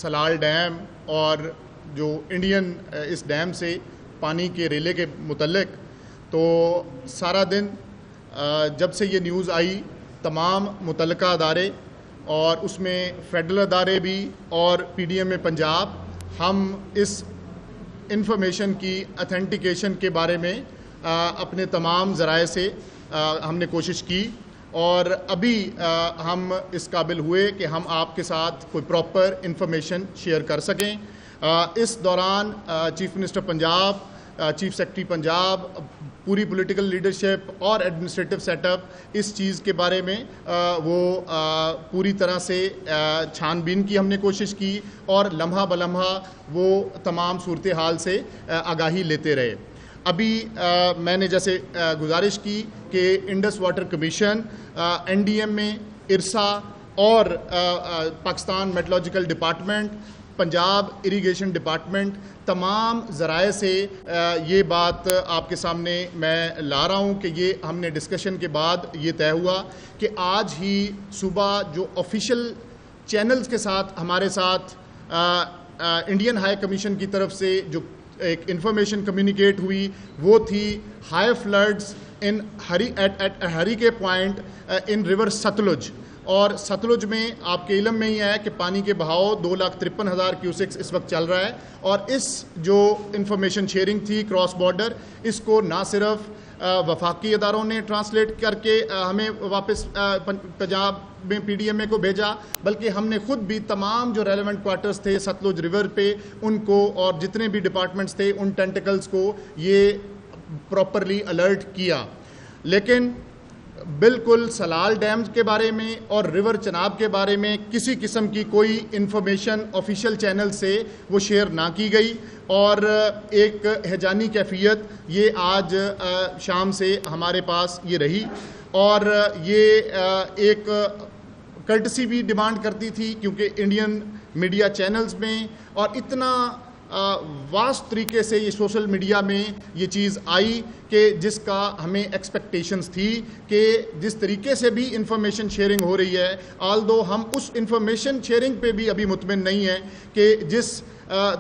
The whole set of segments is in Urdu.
سلال ڈیم اور جو انڈین اس ڈیم سے پانی کے ریلے کے متعلق، تو سارا دن جب سے یہ نیوز آئی تمام متعلقہ ادارے اور اس میں فیڈرل ادارے بھی اور پی ڈی ایم پنجاب، ہم اس انفارمیشن کی اتھینٹیکیشن کے بارے میں اپنے تمام ذرائع سے ہم نے کوشش کی، اور ابھی ہم اس قابل ہوئے کہ ہم آپ کے ساتھ کوئی پراپر انفارمیشن شیئر کر سکیں۔ اس دوران chief minister Punjab, chief secretary Punjab, پوری پولیٹیکل لیڈرشپ اور ایڈمنسٹریٹو سیٹ اپ اس چیز کے بارے میں وہ پوری طرح سے چھان بین کی ہم نے کوشش کی، اور لمحہ بلمحہ وہ تمام صورتحال سے آگاہی لیتے رہے۔ ابھی میں نے جیسے گزارش کی کہ Indus water commission, N D M میں، ارسا اور Pakistan meteorological department, Punjab irrigation department, تمام ذرائع سے یہ بات آپ کے سامنے میں لا رہا ہوں کہ یہ ہم نے ڈسکشن کے بعد یہ طے ہوا کہ آج ہی صبح جو آفیشیل چینلز کے ساتھ ہمارے ساتھ انڈین ہائی کمیشن کی طرف سے جو ایک انفارمیشن کمیونیکیٹ ہوئی، وہ تھی ہائی فلڈز ان ہری کے پوائنٹ ان ریور ستلج، اور ستلج میں آپ کے علم میں ہی ہے کہ پانی کے بہاؤ 2,53,000 کیوسکس اس وقت چل رہا ہے، اور اس جو انفارمیشن شیئرنگ تھی کراس بارڈر، اس کو نہ صرف وفاقی اداروں نے ٹرانسلیٹ کر کے ہمیں واپس پنجاب میں پی ڈی ایم اے کو بھیجا، بلکہ ہم نے خود بھی تمام جو ریلیونٹ کوارٹرز تھے ستلج ریور پہ ان کو، اور جتنے بھی ڈپارٹمنٹس تھے ان ٹینٹیکلز کو یہ پراپرلی الرٹ کیا۔ لیکن بالکل سلال ڈیم کے بارے میں اور ریور چناب کے بارے میں کسی قسم کی کوئی انفارمیشن آفیشیل چینل سے وہ شیئر نہ کی گئی، اور ایک ہیجانی کیفیت یہ آج شام سے ہمارے پاس یہ رہی، اور یہ ایک کرٹسی بھی ڈیمانڈ کرتی تھی کیونکہ انڈین میڈیا چینلز میں اور اتنا واسٹ طریقے سے یہ سوشل میڈیا میں یہ چیز آئی کہ جس کا ہمیں ایکسپیکٹیشنز تھی کہ جس طریقے سے بھی انفارمیشن شیئرنگ ہو رہی ہے، آلدو ہم اس انفارمیشن شیئرنگ پہ بھی ابھی مطمئن نہیں ہیں کہ جس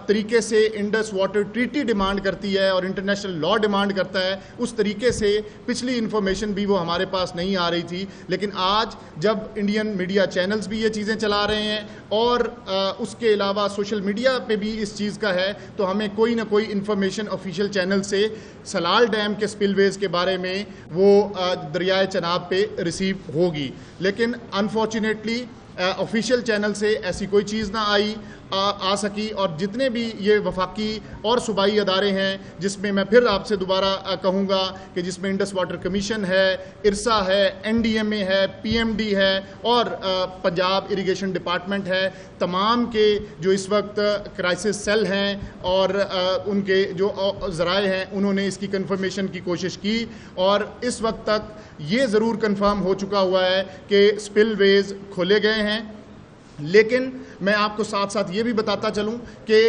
طریقے سے انڈس واٹر ٹریٹی ڈیمانڈ کرتی ہے اور انٹرنیشنل لاء ڈیمانڈ کرتا ہے، اس طریقے سے پچھلی انفارمیشن بھی وہ ہمارے پاس نہیں آ رہی تھی۔ لیکن آج جب انڈین میڈیا چینلز بھی یہ چیزیں چلا رہے ہیں اور اس کے علاوہ سوشل میڈیا پہ بھی اس چیز کا ہے، تو ہمیں کوئی نہ کوئی انفارمیشن آفیشیل چینل سے سلال ڈیم کے سپل ویز کے بارے میں وہ دریائے چناب پہ ریسیو ہوگی۔ لیکن انفارچونیٹلی آفیشیل چینل سے ایسی کوئی چیز نہ آ سکی، اور جتنے بھی یہ وفاقی اور صوبائی ادارے ہیں جس میں میں پھر آپ سے دوبارہ کہوں گا کہ جس میں انڈس واٹر کمیشن ہے، ارسا ہے، این ڈی ایم اے ہے، پی ایم ڈی ہے اور پنجاب اریگیشن ڈپارٹمنٹ ہے، تمام کے جو اس وقت کرائسس سیل ہیں اور ان کے جو ذرائع ہیں انہوں نے اس کی کنفرمیشن کی کوشش کی، اور اس وقت تک یہ ضرور کنفرم ہو چکا ہوا ہے کہ سپل ویز کھولے گئے ہیں۔ لیکن میں آپ کو ساتھ ساتھ یہ بھی بتاتا چلوں کہ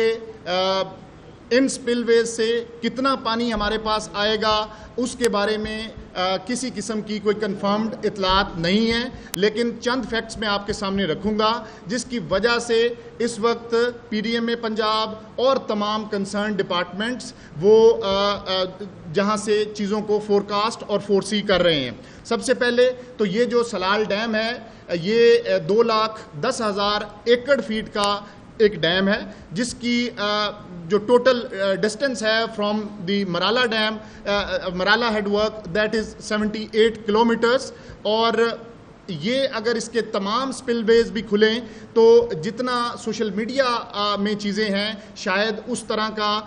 ان سپل ویز سے کتنا پانی ہمارے پاس آئے گا اس کے بارے میں کسی قسم کی کوئی کنفرمڈ اطلاعات نہیں ہیں، لیکن چند فیکٹس میں آپ کے سامنے رکھوں گا جس کی وجہ سے اس وقت پی ڈی ایم اے پنجاب اور تمام کنسرن ڈپارٹمنٹس وہ جہاں سے چیزوں کو فورکاسٹ اور فورسی کر رہے ہیں۔ سب سے پہلے تو یہ جو سلال ڈیم ہے یہ 2,10,000 ایکڑ فیٹ کا ایک ڈیم ہے، جس کی جو ٹوٹل ڈسٹینس ہے from the Marala dam, Marala head work, that is 78 kilometres, اور یہ اگر اس کے تمام سپل ویز بھی کھلیں تو جتنا سوشل میڈیا میں چیزیں ہیں شاید اس طرح کا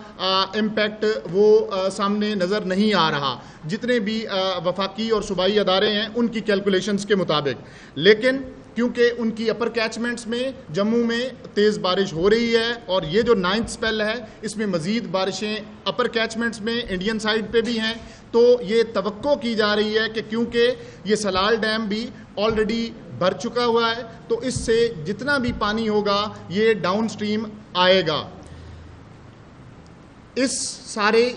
امپیکٹ وہ سامنے نظر نہیں آ رہا جتنے بھی وفاقی اور صوبائی ادارے ہیں ان کی کیلکولیشنز کے مطابق۔ لیکن کیونکہ ان کی اپر کیچمنٹس میں جموں میں تیز بارش ہو رہی ہے اور یہ جو 9th سپیل ہے اس میں مزید بارشیں اپر کیچمنٹس میں انڈین سائڈ پہ بھی ہیں، تو یہ توقع کی جا رہی ہے کہ کیونکہ یہ سلال ڈیم بھی آلریڈی بھر چکا ہوا ہے تو اس سے جتنا بھی پانی ہوگا یہ ڈاؤن سٹریم آئے گا۔ اس سارے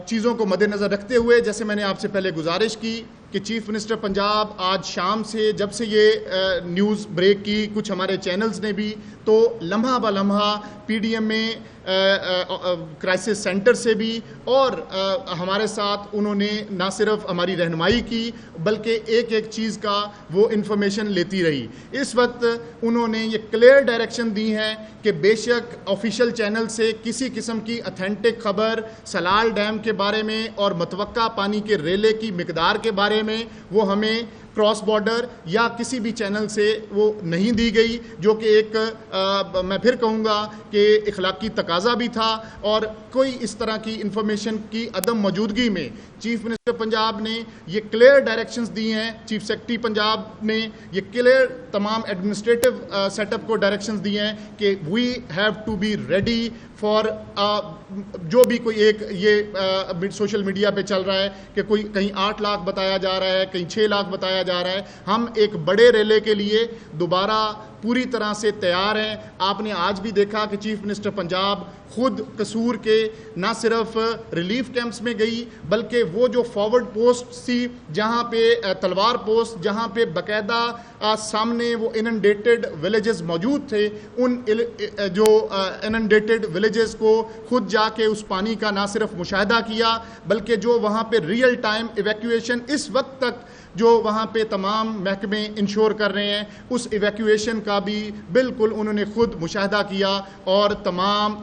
چیزوں کو مد نظر رکھتے ہوئے جیسے میں نے آپ سے پہلے گزارش کی کہ چیف منسٹر پنجاب آج شام سے جب سے یہ نیوز بریک کی کچھ ہمارے چینلز نے بھی، تو لمحہ بہ لمحہ پی ڈی ایم میں کرائسس سینٹر سے بھی اور ہمارے ساتھ انہوں نے نہ صرف ہماری رہنمائی کی بلکہ ایک ایک چیز کا وہ انفارمیشن لیتی رہی۔ اس وقت انہوں نے یہ کلیئر ڈائریکشن دی ہے کہ بے شک آفیشیل چینل سے کسی قسم کی اتھینٹک خبر سلال ڈیم کے بارے میں اور متوقع پانی کے ریلے کی مقدار کے بارے میں وہ ہمیں کراس بارڈر یا کسی بھی چینل سے وہ نہیں دی گئی، جو کہ ایک میں پھر کہوں گا کہ اخلاقی تقاضا بھی تھا، اور کوئی اس طرح کی انفارمیشن کی عدم موجودگی میں چیف منسٹر پنجاب نے یہ کلیئر ڈائریکشنز دی ہیں، چیف سیکرٹری پنجاب نے یہ کلیئر تمام ایڈمنسٹریٹو سیٹ اپ کو ڈائریکشنز دی ہیں کہ we have to be ready for جو بھی کوئی ایک یہ سوشل میڈیا پہ چل رہا ہے کہ کوئی کہیں 8 لاکھ بتایا جا رہا ہے، کہیں 6 لاکھ بتایا جا رہا ہے، ہم ایک بڑے ریلے کے لیے دوبارہ پوری طرح سے تیار ہیں۔ آپ نے آج بھی دیکھا کہ چیف منسٹر پنجاب خود قصور کے نہ صرف ریلیف کیمپس میں گئی بلکہ وہ جو فارورڈ پوسٹ تھی جہاں پہ تلوار پوسٹ جہاں پہ باقاعدہ سامنے وہ اننڈیٹڈ ولیجز موجود تھے، ان جو اننڈیٹڈ ولیجز کو خود جا کے اس پانی کا نہ صرف مشاہدہ کیا بلکہ جو وہاں پہ ریئل ٹائم ایویکویشن اس وقت تک جو وہاں پہ تمام محکمے انشور کر رہے ہیں اس ایویکویشن کا بھی بالکل انہوں نے خود مشاہدہ کیا، اور تمام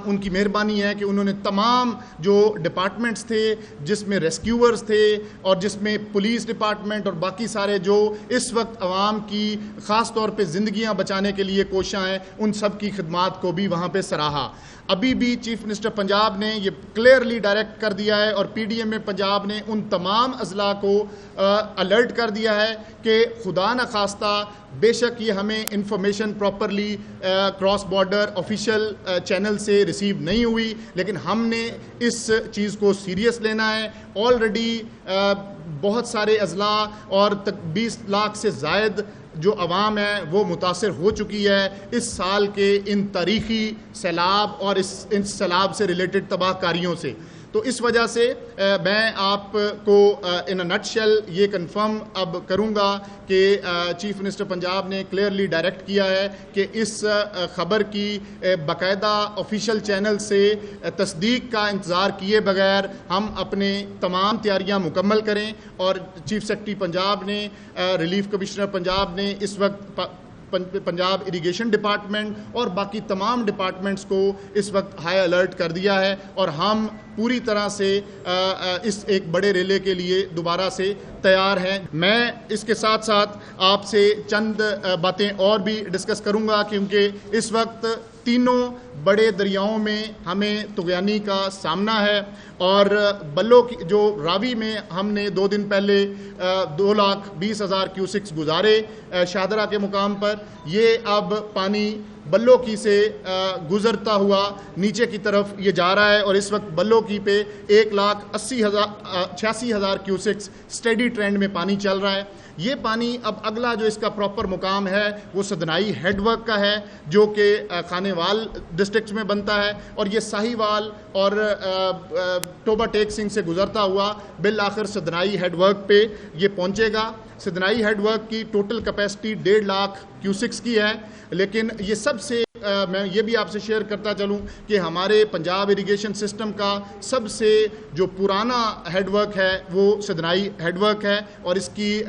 ان کی مہربانی ہے کہ انہوں نے تمام جو ڈپارٹمنٹس تھے جس میں ریسکیورز تھے اور جس میں پولیس ڈپارٹمنٹ اور باقی سارے جو اس وقت عوام کی خاص طور پہ زندگیاں بچانے کے لیے کوشاں ہیں، ان سب کی خدمات کو بھی وہاں پہ سراہا۔ ابھی بھی چیف منسٹر پنجاب نے یہ کلیئرلی ڈائریکٹ کر دیا ہے اور پی ڈی ایم میں پنجاب نے ان تمام اضلاع کو الرٹ کر دیا ہے کہ خدا نخواستہ بے شک یہ ہمیں information properly cross border official channel سے ریسیو نہیں ہوئی، لیکن ہم نے اس چیز کو سیریس لینا ہے۔ آلریڈی بہت سارے اضلاع اور 20 لاکھ سے زائد جو عوام ہے وہ متاثر ہو چکی ہے اس سال کے ان تاریخی سیلاب اور ان سیلاب سے ریلیٹڈ تباہ کاریوں سے۔ تو اس وجہ سے میں آپ کو ان نٹ شیل یہ کنفرم اب کروں گا کہ چیف منسٹر پنجاب نے کلیئرلی ڈائریکٹ کیا ہے کہ اس خبر کی باقاعدہ آفیشیل چینل سے تصدیق کا انتظار کیے بغیر ہم اپنے تمام تیاریاں مکمل کریں، اور چیف سیکرٹری پنجاب نے ریلیف کمشنر پنجاب نے اس وقت پنجاب اریگیشن ڈپارٹمنٹ اور باقی تمام ڈپارٹمنٹس کو اس وقت ہائی الرٹ کر دیا ہے، اور ہم پوری طرح سے اس ایک بڑے ریلے کے لیے دوبارہ سے تیار ہیں۔ میں اس کے ساتھ ساتھ آپ سے چند باتیں اور بھی ڈسکس کروں گا کیونکہ اس وقت تینوں بڑے دریاؤں میں ہمیں طغیانی کا سامنا ہے، اور بلو کی جو راوی میں ہم نے 2 دن پہلے 2,20,000 کیوسکس گزارے شاہدرہ کے مقام پر، یہ اب پانی بلو کی سے گزرتا ہوا نیچے کی طرف یہ جا رہا ہے، اور اس وقت بلو کی پہ 1,86,000 کیوسکس اسٹیڈی ٹرینڈ میں پانی چل رہا ہے۔ یہ پانی اب اگلا جو اس کا پراپر مقام ہے وہ سدنائی ہیڈ ورک کا ہے جو کہ خانے وال ڈسٹرکٹس میں بنتا ہے، اور یہ ساہیوال اور ٹوبا ٹیک سنگھ سے گزرتا ہوا بالآخر سدنائی ہیڈ ورک پہ یہ پہنچے گا۔ سدنائی ہیڈ ورک کی ٹوٹل کیپیسٹی 1.5 لاکھ کیوسکس کی ہے، لیکن یہ سب سے میں یہ بھی آپ سے شیئر کرتا چلوں کہ ہمارے پنجاب اریگیشن سسٹم کا سب سے جو پرانا ہیڈ ورک ہے وہ سدنائی ہیڈ ورک ہے، اور اس کی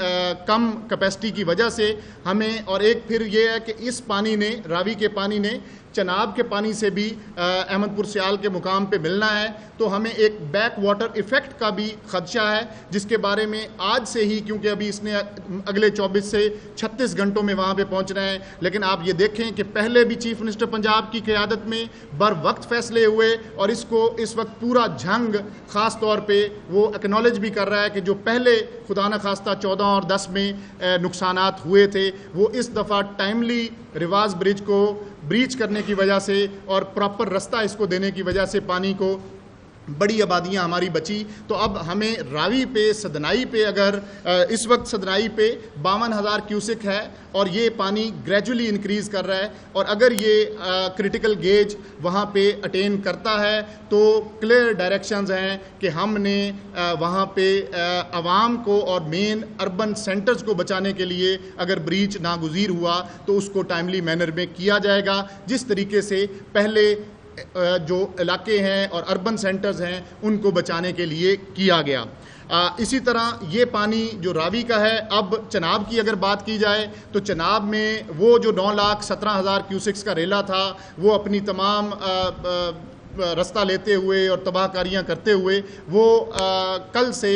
کم کیپیسٹی کی وجہ سے ہمیں، اور ایک پھر یہ ہے کہ اس پانی نے راوی کے پانی نے چناب کے پانی سے بھی احمد پور سیال کے مقام پہ ملنا ہے، تو ہمیں ایک بیک واٹر ایفیکٹ کا بھی خدشہ ہے جس کے بارے میں آج سے ہی، کیونکہ ابھی اس نے اگلے 24 سے 36 گھنٹوں میں وہاں پہ پہنچنا ہے، لیکن آپ یہ دیکھیں کہ پہلے بھی چیف منسٹر پنجاب کی قیادت میں بر وقت فیصلے ہوئے، اور اس کو اس وقت پورا جھنگ خاص طور پہ وہ اکنالج بھی کر رہا ہے کہ جو پہلے خدا نخواستہ 14 اور 10 میں نقصانات ہوئے تھے وہ اس دفعہ ٹائملی ریواز برج کو بریچ کرنے کی وجہ سے اور پراپر رستہ اس کو دینے کی وجہ سے پانی کو بڑی آبادیاں ہماری بچی، تو اب ہمیں راوی پہ سدنائی پہ اگر اس وقت سدنائی پہ 52,000 کیوسک ہے اور یہ پانی گریجولی انکریز کر رہا ہے، اور اگر یہ کرٹیکل گیج وہاں پہ اٹین کرتا ہے تو کلیئر ڈائریکشنز ہیں کہ ہم نے وہاں پہ عوام کو اور مین اربن سینٹرز کو بچانے کے لیے اگر بریچ ناگزیر ہوا تو اس کو ٹائملی مینر میں کیا جائے گا، جس طریقے سے پہلے جو علاقے ہیں اور اربن سینٹرز ہیں ان کو بچانے کے لیے کیا گیا۔ اسی طرح یہ پانی جو راوی کا ہے، اب چناب کی اگر بات کی جائے تو چناب میں وہ جو 9,17,000 کیوسکس کا ریلا تھا وہ اپنی تمام رستہ لیتے ہوئے اور تباہ کاریاں کرتے ہوئے وہ کل سے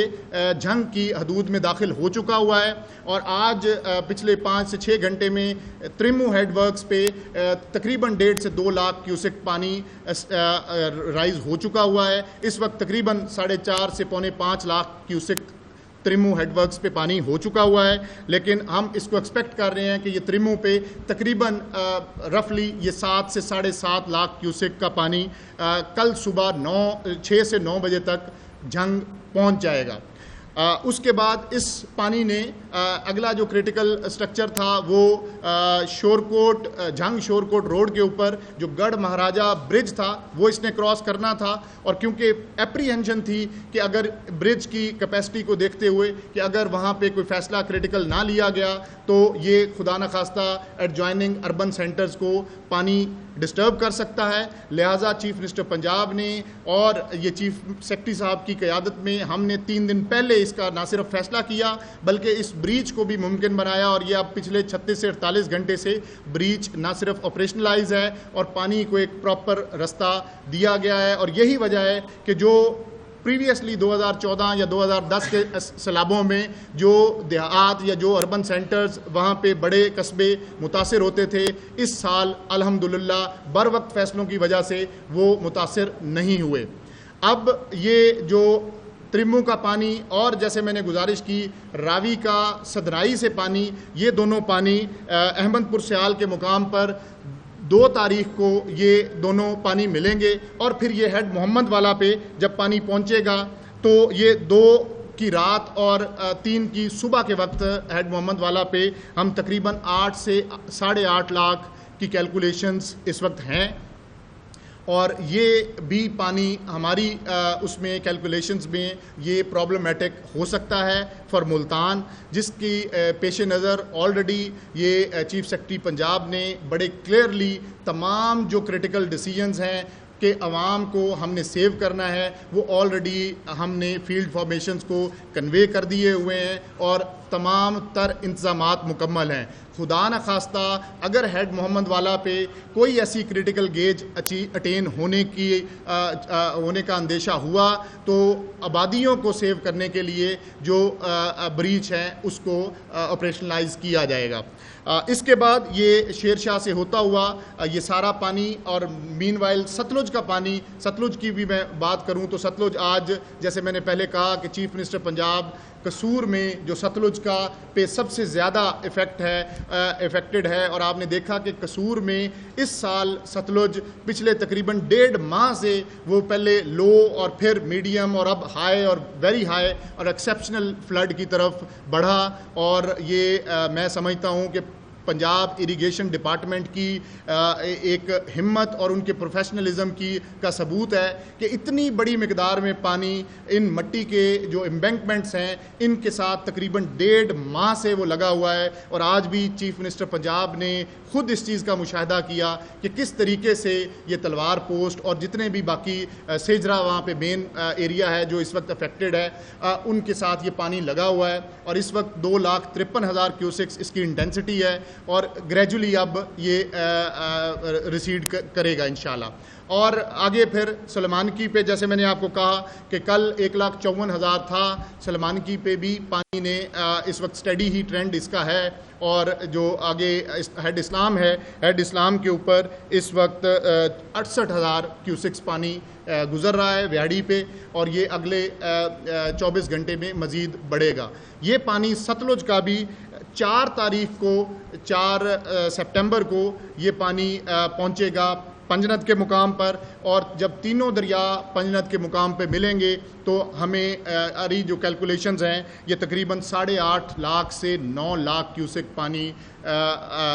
جھنگ کی حدود میں داخل ہو چکا ہوا ہے، اور آج پچھلے 5 سے 6 گھنٹے میں ترمو ہیڈ ورکس پہ تقریباً 1.5 سے 2 لاکھ کیوسک پانی رائز ہو چکا ہوا ہے۔ اس وقت تقریباً 4.5 سے 5.25 لاکھ کیوسک ترمو ہیڈ ورکس پہ پانی ہو چکا ہوا ہے، لیکن ہم اس کو ایکسپیکٹ کر رہے ہیں کہ یہ ترمو پہ تقریباً رفلی یہ 7 سے 7.5 لاکھ کیوسک کا پانی کل صبح 6 سے 9 بجے تک جھنگ پہنچ جائے گا۔ اس کے بعد اس پانی نے اگلا جو کریٹیکل سٹرکچر تھا وہ شورکوٹ جھنگ شورکوٹ روڈ کے اوپر جو گڑھ مہاراجہ برج تھا وہ اس نے کراس کرنا تھا، اور کیونکہ اپریہنشن تھی کہ اگر برج کی کیپیسٹی کو دیکھتے ہوئے کہ اگر وہاں پہ کوئی فیصلہ کریٹیکل نہ لیا گیا تو یہ خدا نخواستہ ایڈجوائننگ اربن سینٹرز کو پانی ڈسٹرب کر سکتا ہے، لہٰذا چیف منسٹر پنجاب نے اور یہ چیف سیکرٹری صاحب کی قیادت میں ہم نے 3 دن پہلے اس کا نہ صرف فیصلہ کیا بلکہ اس بریچ کو بھی ممکن بنایا، اور یہ اب پچھلے 36 سے 48 گھنٹے سے بریچ نہ صرف آپریشنلائز ہے اور پانی کو ایک پراپر رستہ دیا گیا ہے، اور یہی وجہ ہے کہ جو پریویسلی 2014 یا 2010 کے سیلابوں میں جو دیہات یا جو اربن سینٹرز وہاں پہ بڑے قصبے متاثر ہوتے تھے، اس سال الحمدللہ بر وقت فیصلوں کی وجہ سے وہ متاثر نہیں ہوئے۔ اب یہ جو ترمو کا پانی اور جیسے میں نے گزارش کی راوی کا سدنائی سے پانی، یہ دونوں پانی احمد پور سیال کے مقام پر 2 تاریخ کو یہ دونوں پانی ملیں گے، اور پھر یہ ہیڈ محمد والا پہ جب پانی پہنچے گا تو یہ 2 کی رات اور 3 کی صبح کے وقت ہیڈ محمد والا پہ ہم تقریباً 8 سے 8.5 لاکھ کی کیلکولیشنز اس وقت ہیں، اور یہ بھی پانی ہماری اس میں کیلکولیشنز میں یہ پرابلمیٹک ہو سکتا ہے فار ملتان، جس کی پیش نظر آلریڈی یہ چیف سیکرٹری پنجاب نے بڑے کلیئرلی تمام جو کریٹیکل ڈیسیجنز ہیں کہ عوام کو ہم نے سیو کرنا ہے وہ آلریڈی ہم نے فیلڈ فارمیشنز کو کنوے کر دیے ہوئے ہیں اور تمام تر انتظامات مکمل ہیں۔ خدا نخواستہ اگر ہیڈ محمد والا پہ کوئی ایسی کریٹیکل گیج اٹین ہونے کا اندیشہ ہوا تو آبادیوں کو سیو کرنے کے لیے جو بریچ ہے اس کو آپریشنلائز کیا جائے گا۔ اس کے بعد یہ شیر شاہ سے ہوتا ہوا یہ سارا پانی، اور مین وائل ستلج کا پانی، ستلج کی بھی میں بات کروں تو ستلج آج جیسے میں نے پہلے کہا کہ چیف منسٹر پنجاب قصور میں جو ستلج کا پہ سب سے زیادہ افیکٹڈ ہے، اور آپ نے دیکھا کہ قصور میں اس سال ستلج پچھلے تقریباً 1.5 ماہ سے وہ پہلے لو اور پھر میڈیم اور اب ہائی اور ویری ہائی اور ایکسیپشنل فلڈ کی طرف بڑھا، اور یہ میں سمجھتا ہوں کہ پنجاب اریگیشن ڈپارٹمنٹ کی ایک ہمت اور ان کے پروفیشنلزم کا ثبوت ہے کہ اتنی بڑی مقدار میں پانی ان مٹی کے جو امبینکمنٹس ہیں ان کے ساتھ تقریباً 1.5 ماہ سے وہ لگا ہوا ہے، اور آج بھی چیف منسٹر پنجاب نے خود اس چیز کا مشاہدہ کیا کہ کس طریقے سے یہ تلوار پوسٹ اور جتنے بھی باقی سیجرا وہاں پہ مین ایریا ہے جو اس وقت افیکٹڈ ہے ان کے ساتھ یہ پانی لگا ہوا ہے، اور اس وقت 2,53,000 کیوسکس اس کی انٹینسٹی ہے، اور گریجولی اب یہ ریسیڈ کرے گا انشاءاللہ۔ اور آگے پھر سلیمانکی پہ جیسے میں نے آپ کو کہا کہ کل 1,54,000 تھا، سلیمانکی پہ بھی پانی نے اس وقت سٹیڈی ہی ٹرینڈ اس کا ہے، اور جو آگے ہیڈ اسلام ہے، ہیڈ اسلام کے اوپر اس وقت 68,000 کیوسکس پانی گزر رہا ہے ویاڑی پہ، اور یہ اگلے 24 گھنٹے میں مزید بڑھے گا۔ یہ پانی ستلج کا بھی 4 تاریخ کو 4 سپٹمبر کو یہ پانی پہنچے گا پنجنت کے مقام پر، اور جب تینوں دریا پنجنت کے مقام پہ ملیں گے تو ہمیں اری جو کیلکولیشنز ہیں یہ تقریباً 8.5 لاکھ سے 9 لاکھ کیوسک پانی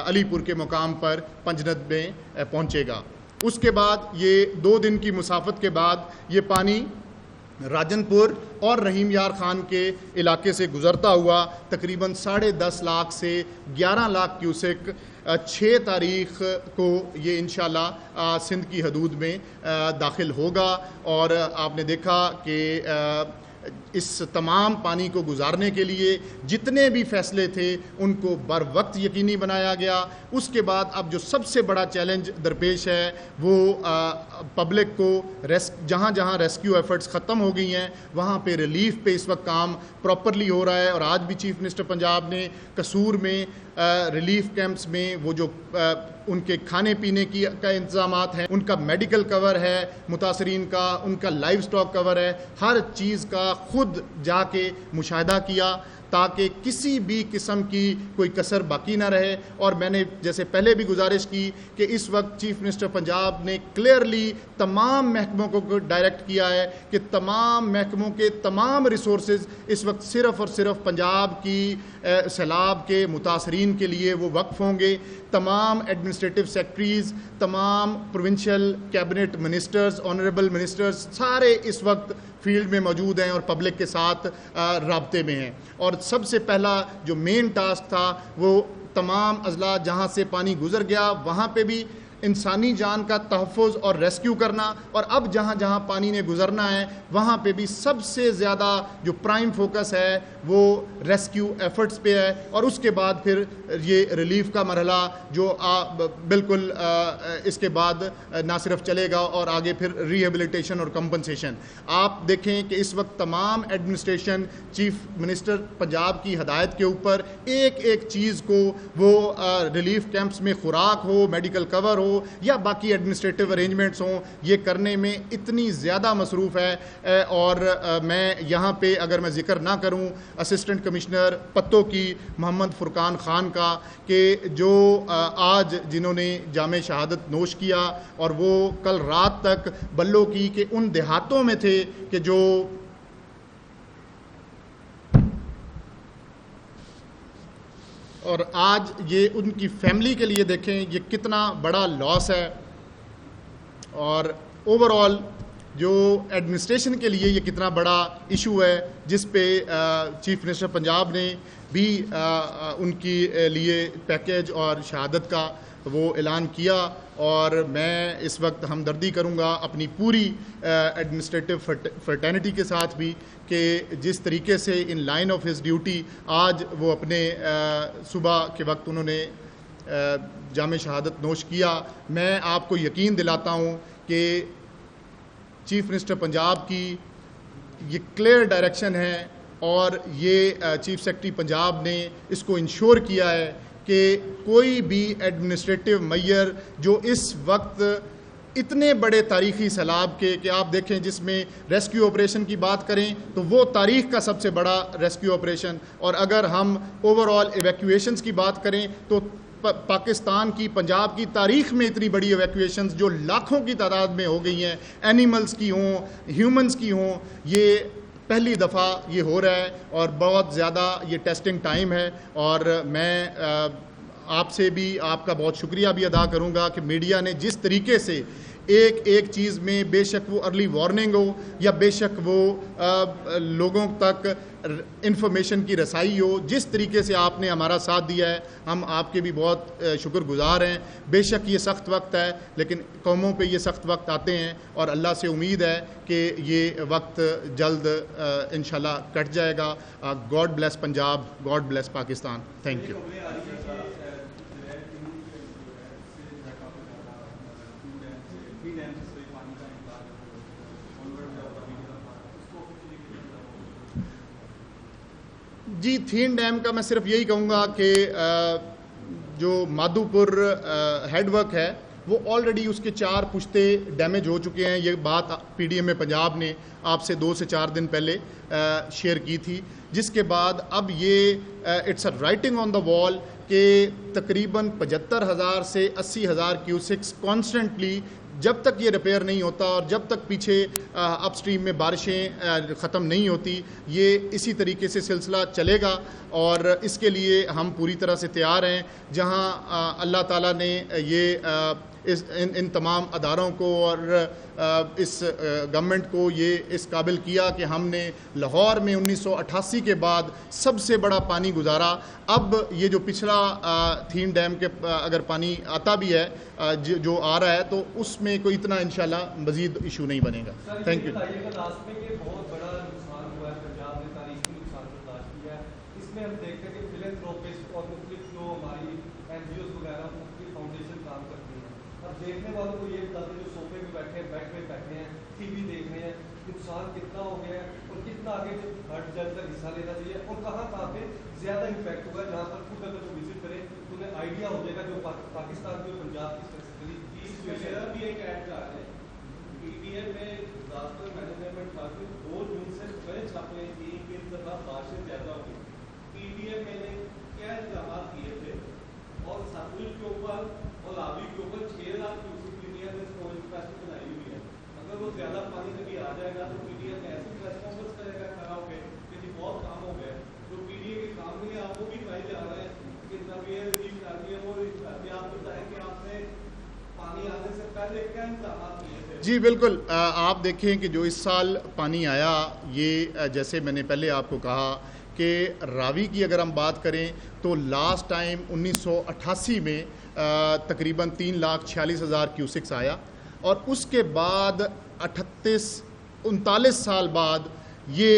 علی پور کے مقام پر پنجنت میں پہنچے گا۔ اس کے بعد یہ 2 دن کی مسافت کے بعد یہ پانی راجن پور اور رحیم یار خان کے علاقے سے گزرتا ہوا تقریباً 10.5 لاکھ سے 11 لاکھ کیوسک 6 تاریخ کو یہ انشاءاللہ سندھ کی حدود میں داخل ہوگا۔ اور آپ نے دیکھا کہ اس تمام پانی کو گزارنے کے لیے جتنے بھی فیصلے تھے ان کو بر وقت یقینی بنایا گیا۔ اس کے بعد اب جو سب سے بڑا چیلنج درپیش ہے وہ پبلک کو جہاں جہاں ریسکیو ایفرٹس ختم ہو گئی ہیں وہاں پہ ریلیف پہ اس وقت کام پراپرلی ہو رہا ہے۔ اور آج بھی چیف منسٹر پنجاب نے قصور میں ریلیف کیمپس میں وہ جو ان کے کھانے پینے کا انتظامات ہیں، ان کا میڈیکل کور ہے متاثرین کا، ان کا لائیو سٹاک کور ہے، ہر چیز کا خود جا کے مشاہدہ کیا تاکہ کسی بھی قسم کی کوئی کسر باقی نہ رہے۔ اور میں نے جیسے پہلے بھی گزارش کی کہ اس وقت چیف منسٹر پنجاب نے کلیئرلی تمام محکموں کو ڈائریکٹ کیا ہے کہ تمام محکموں کے تمام ریسورسز اس وقت صرف اور صرف پنجاب کی سیلاب کے متاثرین کے لیے وہ وقف ہوں گے۔ تمام ایڈمنسٹریٹو سیکرٹریز، تمام provincial cabinet ministers, honourable ministers سارے اس وقت فیلڈ میں موجود ہیں اور پبلک کے ساتھ رابطے میں ہیں۔ اور سب سے پہلا جو مین ٹاسک تھا وہ تمام اضلاع جہاں سے پانی گزر گیا وہاں پہ بھی انسانی جان کا تحفظ اور ریسکیو کرنا، اور اب جہاں جہاں پانی نے گزرنا ہے وہاں پہ بھی سب سے زیادہ جو پرائم فوکس ہے وہ ریسکیو ایفرٹس پہ ہے۔ اور اس کے بعد پھر یہ ریلیف کا مرحلہ جو بالکل اس کے بعد نہ صرف چلے گا اور آگے پھر ریہیبلیٹیشن اور کمپنسیشن۔ آپ دیکھیں کہ اس وقت تمام ایڈمنسٹریشن چیف منسٹر پنجاب کی ہدایت کے اوپر ایک ایک چیز کو وہ ریلیف کیمپس میں خوراک ہو، میڈیکل کور ہو یا باقی ایڈمنسٹریٹو ارینجمنٹس ہوں، یہ کرنے میں اتنی زیادہ مصروف ہے۔ اور میں یہاں پہ اگر میں ذکر نہ کروں اسسٹنٹ کمشنر پتوں کی محمد فرقان خان کا کہ جو آج جنہوں نے جام شہادت نوش کیا اور وہ کل رات تک بلوں کی کہ ان دیہاتوں میں تھے کہ جو اور آج یہ ان کی فیملی کے لیے دیکھیں یہ کتنا بڑا لاس ہے۔ اور اوور آل جو ایڈمنسٹریشن کے لیے یہ کتنا بڑا ایشو ہے جس پہ چیف منسٹر پنجاب نے بھی ان کی لیے پیکیج اور شہادت کا وہ اعلان کیا۔ اور میں اس وقت ہمدردی کروں گا اپنی پوری ایڈمنسٹریٹو فرٹینٹی کے ساتھ بھی کہ جس طریقے سے in line of his duty آج وہ اپنے صبح کے وقت انہوں نے جام شہادت نوش کیا، میں آپ کو یقین دلاتا ہوں کہ چیف منسٹر پنجاب کی یہ کلیئر ڈائریکشن ہے اور یہ چیف سیکرٹری پنجاب نے اس کو انشور کیا ہے کہ کوئی بھی ایڈمنسٹریٹو میئر جو اس وقت اتنے بڑے تاریخی سیلاب کے کہ آپ دیکھیں جس میں ریسکیو آپریشن کی بات کریں تو وہ تاریخ کا سب سے بڑا ریسکیو آپریشن، اور اگر ہم اوور آل ایویکویشنز کی بات کریں تو پاکستان کی پنجاب کی تاریخ میں اتنی بڑی ایویکویشنز جو لاکھوں کی تعداد میں ہو گئی ہیں، اینیملز کی ہوں، ہیومنز کی ہوں، یہ پہلی دفعہ یہ ہو رہا ہے اور بہت زیادہ یہ ٹیسٹنگ ٹائم ہے۔ اور میں آپ سے بھی آپ کا بہت شکریہ بھی ادا کروں گا کہ میڈیا نے جس طریقے سے ایک ایک چیز میں بے شک وہ ارلی وارننگ ہو یا بے شک وہ لوگوں تک انفارمیشن کی رسائی ہو، جس طریقے سے آپ نے ہمارا ساتھ دیا ہے ہم آپ کے بھی بہت شکر گزار ہیں۔ بے شک یہ سخت وقت ہے لیکن قوموں پہ یہ سخت وقت آتے ہیں اور اللہ سے امید ہے کہ یہ وقت جلد انشاءاللہ کٹ جائے گا۔ God bless Punjab, God bless Pakistan. Thank you. جی تھین ڈیم کا میں صرف یہی کہوں گا کہ جو مادھو پور ہیڈ ورک ہے وہ آلریڈی اس کے 4 پشتے ڈیمیج ہو چکے ہیں۔ یہ بات پی ڈی ایم پنجاب نے آپ سے 2 سے 4 دن پہلے شیئر کی تھی، جس کے بعد اب یہ اٹس اے رائٹنگ آن دا وال کہ تقریباً 75,000 سے 80,000 کیوسکس کانسٹنٹلی جب تک یہ ریپیئر نہیں ہوتا اور جب تک پیچھے اپ سٹریم میں بارشیں ختم نہیں ہوتی یہ اسی طریقے سے سلسلہ چلے گا، اور اس کے لیے ہم پوری طرح سے تیار ہیں. جہاں اللہ تعالیٰ نے یہ ان تمام اداروں کو اور اس گورنمنٹ کو یہ اس قابل کیا کہ ہم نے لاہور میں 1988 کے بعد سب سے بڑا پانی گزارا. اب یہ جو پچھلا تھیم ڈیم کے اگر پانی آتا بھی ہے جو آ رہا ہے تو اس میں کوئی اتنا انشاءاللہ مزید ایشو نہیں بنے گا. Thank you. ہم دیکھتے ہیں کہ فلینتھروپسٹ اور مختلف جو ہماری این جی اوز وغیرہ مختلف فاؤنڈیشن کام کرتی ہیں، اب دیکھنے والوں کو یہ بتا دیں جو صوفے پہ بیٹھے ہیں، بیڈ پہ بیٹھے ہیں، ٹی وی دیکھ رہے ہیں، نقصان کتنا ہو گیا ہے اور کتنا آگے ہر جلد تک حصہ لینا چاہیے اور کہاں کہاں پہ زیادہ امپیکٹ ہوگا، جہاں پر خود اگر وہ وزٹ کریں تو انہیں آئیڈیا ہو جائے گا جو پاکستان کے پنجاب کی اسپیسیفکلی بھی ایک ایڈ کر رہے ہیں پی ڈی ایم میں ڈیزاسٹر مینجمنٹ کا 2 جون سے بڑے چھاپے ہیں کہ کس طرح بارشیں زیادہ ہوئی. پی ڈی ایم میں نے کیا انتظامات کیے تھے اور ستلج کے اوپر اور راوی کے اوپر 6 lakh cusec P D M نے اسٹوریج کیپیسٹی بنائی ہوئی ہے. اگر وہ زیادہ پانی کبھی آ جائے گا تو پی ڈی ایم ایسی پریس کانفرنس کرے گا کھڑا ہو کے کہ جی بہت کام ہو گئے. جو پی ڈی اے کے کام کے لیے آپ کو بھی کہے جا رہے ہیں کہ جب یہ ریلیز کرنی ہے وہ احتیاط بتائیں کہ آپ نے پانی آنے سے پہلے کیا انتظامات کیے تھے. جی بالکل. آپ دیکھیں کہ جو اس سال پانی آیا یہ جیسے میں نے پہلے آپ کو کہا کہ راوی کی اگر ہم بات کریں تو لاسٹ ٹائم 1988 میں تقریباً 3,46,000 کیوسکس آیا اور اس کے بعد 39 سال بعد یہ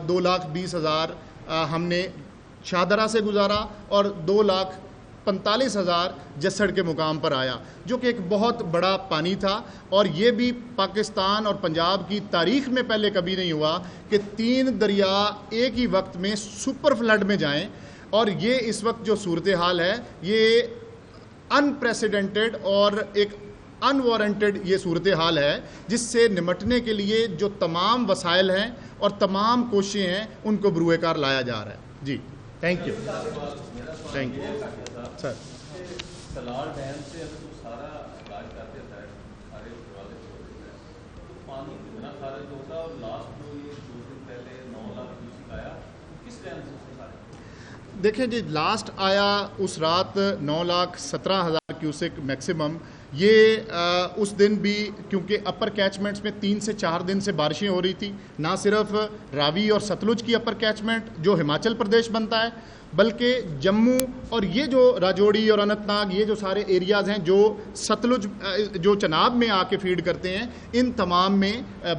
2,20,000 ہم نے شاہدرہ سے گزارا اور 2,45,000 جسڑ کے مقام پر آیا جو کہ ایک بہت بڑا پانی تھا. اور یہ بھی پاکستان اور پنجاب کی تاریخ میں پہلے کبھی نہیں ہوا کہ 3 دریا ایک ہی وقت میں سپر فلڈ میں جائیں. اور یہ اس وقت جو صورتحال ہے یہ ان پریسیڈنٹڈ اور ایک ان وارنٹڈ یہ صورتحال ہے جس سے نمٹنے کے لیے جو تمام وسائل ہیں اور تمام کوششیں ہیں ان کو بروئے کار لایا جا رہا ہے. جی thank you. Thank you sir. Salal dam سے اگر تو سارا علاج کرتے تھے سارے والے تو پانی کتنا خارج ہوتا اور لاسٹ جو یہ 2 دن پہلے 9 لاکھ کیوسک آیا کس ڈیم سے سارے؟ دیکھیں جی لاسٹ آیا اس رات 9,17,000 کیوسک میکسیمم. یہ اس دن بھی کیونکہ اپر کیچمنٹس میں 3 سے 4 دن سے بارشیں ہو رہی تھی، نہ صرف راوی اور ستلج کی اپر کیچمنٹ جو ہماچل پردیش بنتا ہے بلکہ جموں اور یہ جو راجوڑی اور اننت ناگ یہ جو سارے ایریاز ہیں جو ستلج جو چناب میں آ کے فیڈ کرتے ہیں ان تمام میں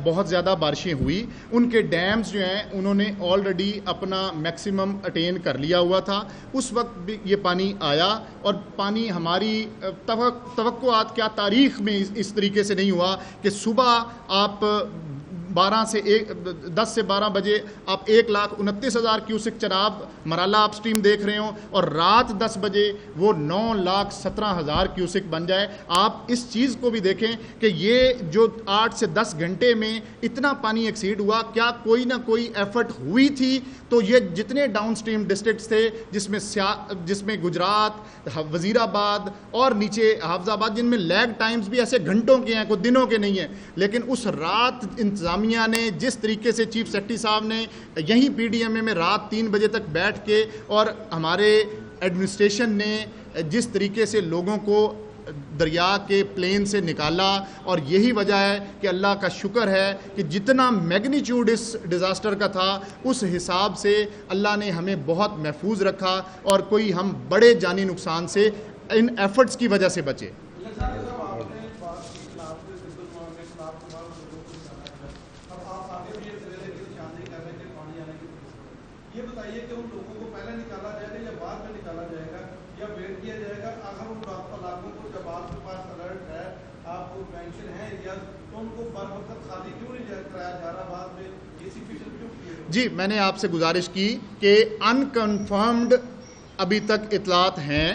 بہت زیادہ بارشیں ہوئی. ان کے ڈیمز جو ہیں انہوں نے آلریڈی اپنا میکسیمم اٹین کر لیا ہوا تھا. اس وقت بھی یہ پانی آیا اور پانی ہماری توقعات کیا تاریخ میں اس طریقے سے نہیں ہوا کہ صبح آپ 10 سے 12 بجے آپ 1,29,000 کیوسک چناب مرالا آپ سٹریم دیکھ رہے ہوں اور رات 10 بجے وہ 9,17,000 کیوسک بن جائے. آپ اس چیز کو بھی دیکھیں کہ یہ جو 8 سے 10 گھنٹے میں اتنا پانی ایکسیڈ ہوا کیا کوئی نہ کوئی ایفرٹ ہوئی تھی. تو یہ جتنے ڈاؤن سٹریم ڈسٹرکٹس تھے جس میں گجرات وزیر آباد اور نیچے حافظ آباد جن میں لیگ ٹائمز بھی ایسے گھنٹوں کے ہیں کوئی دنوں کے نہیں ہیں، لیکن اس رات انتظامیہ نے جس طریقے سے چیف سیکرٹری صاحب نے یہیں پی ڈی ایم اے میں رات 3 بجے تک بیٹھ کے اور ہمارے ایڈمنسٹریشن نے جس طریقے سے لوگوں کو دریا کے پلین سے نکالا اور یہی وجہ ہے کہ اللہ کا شکر ہے کہ جتنا میگنیچیوڈ اس ڈیزاسٹر کا تھا اس حساب سے اللہ نے ہمیں بہت محفوظ رکھا اور کوئی ہم بڑے جانی نقصان سے ان ایفرٹس کی وجہ سے بچے. یہ بتائیے کہ ان لوگوں کو پہلے نکالا جائے گا یا بعد میں نکالا جائے گا یا ویٹ کیا جائے گا؟ اگر ان علاقوں کو جب آپ کے پاس الرٹ ہے آپ کو مینشن ہے ایریاز تو ان کو بر وقت خالی کیوں نہیں کرایا جا رہا؟ بعد میں اسی فیصد کیوں کیے؟ جی میں نے آپ سے گزارش کی کہ انکنفرمڈ ابھی تک اطلاعات ہیں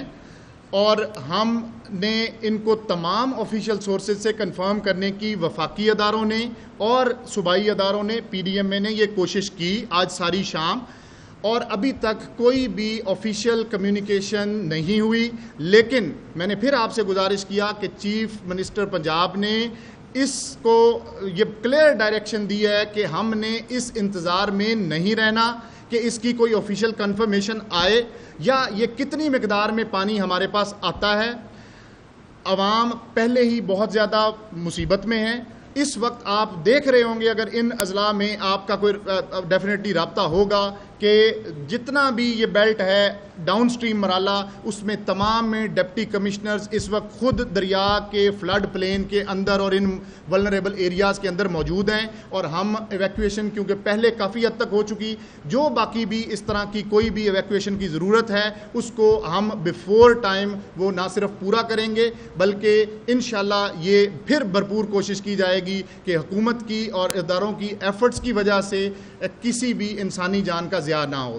اور ہم نے ان کو تمام آفیشیل سورسز سے کنفرم کرنے کی وفاقی اداروں نے اور صوبائی اداروں نے پی ڈی ایم اے نے یہ کوشش کی آج ساری شام. اور ابھی تک کوئی بھی آفیشیل کمیونیکیشن نہیں ہوئی. لیکن میں نے پھر آپ سے گزارش کیا کہ چیف منسٹر پنجاب نے اس کو یہ کلیئر ڈائریکشن دی ہے کہ ہم نے اس انتظار میں نہیں رہنا کہ اس کی کوئی آفیشیل کنفرمیشن آئے یا یہ کتنی مقدار میں پانی ہمارے پاس آتا ہے. عوام پہلے ہی بہت زیادہ مصیبت میں ہے. اس وقت آپ دیکھ رہے ہوں گے, اگر ان اضلاع میں آپ کا کوئی ڈیفینیٹلی رابطہ ہوگا کہ جتنا بھی یہ بیلٹ ہے ڈاؤن سٹریم مرالہ, اس میں تمام میں ڈپٹی کمشنرز اس وقت خود دریا کے فلڈ پلین کے اندر اور ان ولنریبل ایریاز کے اندر موجود ہیں, اور ہم ایویکویشن کیونکہ پہلے کافی حد تک ہو چکی, جو باقی بھی اس طرح کی کوئی بھی ایویکویشن کی ضرورت ہے اس کو ہم بیفور ٹائم وہ نہ صرف پورا کریں گے بلکہ انشاءاللہ یہ پھر بھرپور کوشش کی جائے گی کہ حکومت کی اور اداروں کی ایفرٹس کی وجہ سے کسی بھی انسانی جان کا ضیاع نہ ہو.